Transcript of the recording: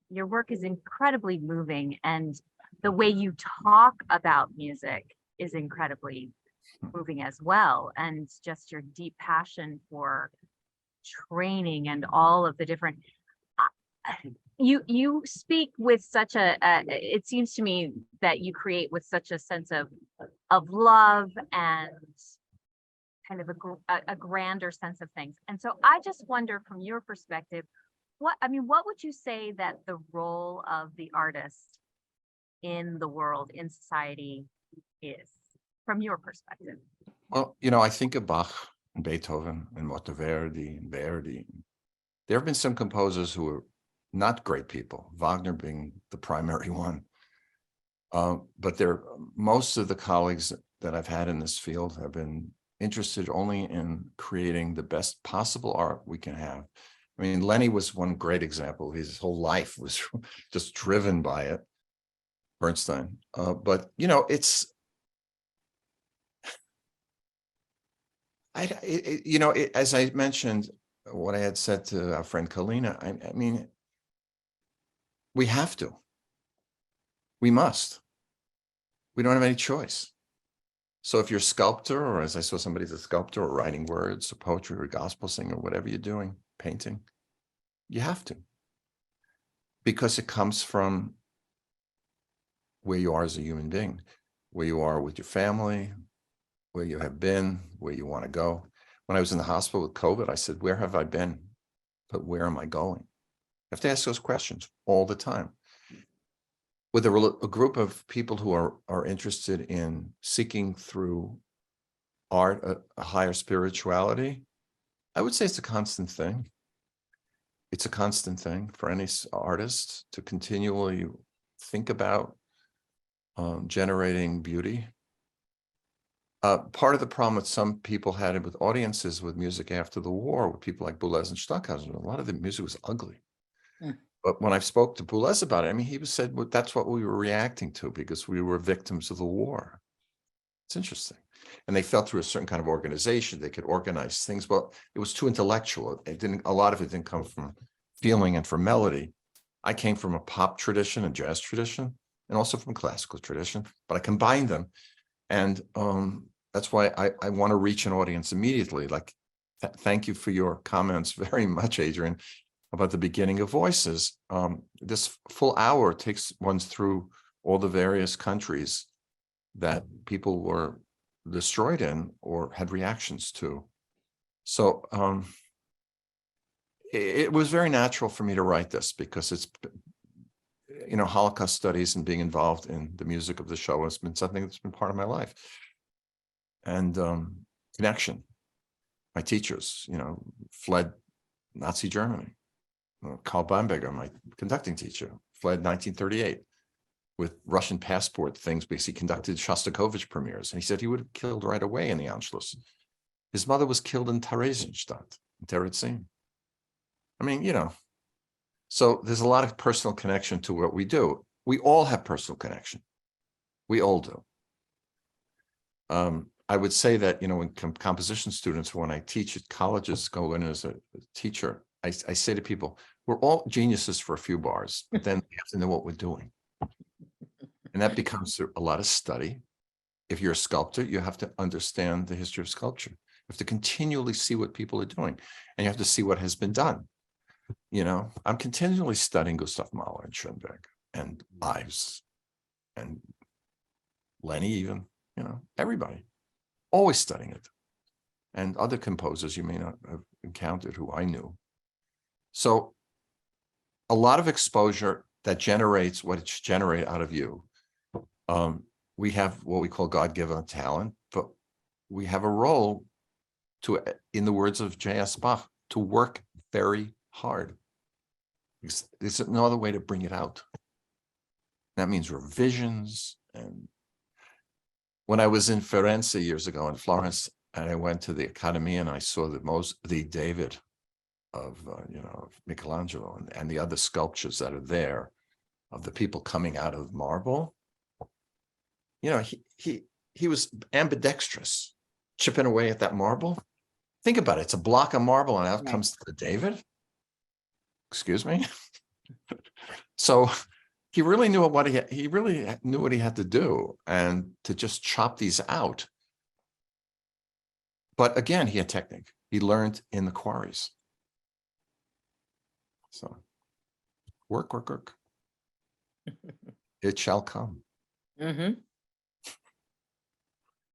your work is incredibly moving, and the way you talk about music is incredibly moving as well. And just your deep passion for training and all of the different you speak with such a it seems to me that you create with such a sense of love and kind of a grander sense of things. And so I just wonder, from your perspective, what would you say that the role of the artist in the world, in society, is from your perspective? Well, I think of Bach and Beethoven and Monteverdi and Verdi. There have been some composers who are not great people, Wagner being the primary one. But most of the colleagues that I've had in this field have been interested only in creating the best possible art we can have. I mean, Lenny was one great example. His whole life was just driven by it, Bernstein. But, it's, as I mentioned, what I had said to our friend Kalina, I mean, we have to. We must. We don't have any choice. So if you're a sculptor, or as I saw somebody's a sculptor, or writing words or poetry or gospel singing or whatever you're doing, painting, you have to. Because it comes from where you are as a human being, where you are with your family, where you have been, where you want to go. When I was in the hospital with COVID, I said, where have I been? But where am I going? You have to ask those questions all the time. With a group of people who are interested in seeking through art a higher spirituality, I would say it's a constant thing. It's a constant thing for any artist to continually think about generating beauty. Part of the problem that some people had with audiences with music after the war, with people like Boulez and Stockhausen, a lot of the music was ugly. But when I spoke to Boulez about it, I mean, he said, well, that's what we were reacting to because we were victims of the war. It's interesting. And they felt through a certain kind of organization, they could organize things, but it was too intellectual. A lot of it didn't come from feeling and from melody. I came from a pop tradition, a jazz tradition, and also from classical tradition, but I combined them. And that's why I want to reach an audience immediately. Like, thank you for your comments very much, Adrian, about the beginning of Voices. This full hour takes one through all the various countries that people were destroyed in or had reactions to. So it was very natural for me to write this because it's, Holocaust studies and being involved in the music of the show has been something that's been part of my life. And connection. My teachers, fled Nazi Germany. Karl Bamberger, my conducting teacher, fled 1938 with Russian passport things because he conducted Shostakovich premieres. And he said he would have killed right away in the Anschluss. His mother was killed in Theresienstadt, in Terezin. I mean, so there's a lot of personal connection to what we do. We all have personal connection. We all do. I would say that, when composition students, when I teach at colleges, go in as a teacher, I say to people, we're all geniuses for a few bars, but then we have to know what we're doing. And that becomes a lot of study. If you're a sculptor, you have to understand the history of sculpture. You have to continually see what people are doing, and you have to see what has been done. I'm continually studying Gustav Mahler and Schoenberg and Ives and Lenny even, everybody, always studying it. And other composers you may not have encountered who I knew. So a lot of exposure that generates what it's generated out of you. We have what we call God-given talent, but we have a role to, in the words of J.S. Bach, to work very hard. There's no other way to bring it out. That means revisions. And when I was in Firenze years ago in Florence, and I went to the Academy and I saw the David of Michelangelo and the other sculptures that are there of the people coming out of marble. He was ambidextrous, chipping away at that marble. Think about it. It's a block of marble and out comes the David. Excuse me. So he really knew what he really knew what he had to do, and to just chop these out. But again, he had technique. He learned in the quarries. So work. It shall come. Mm-hmm.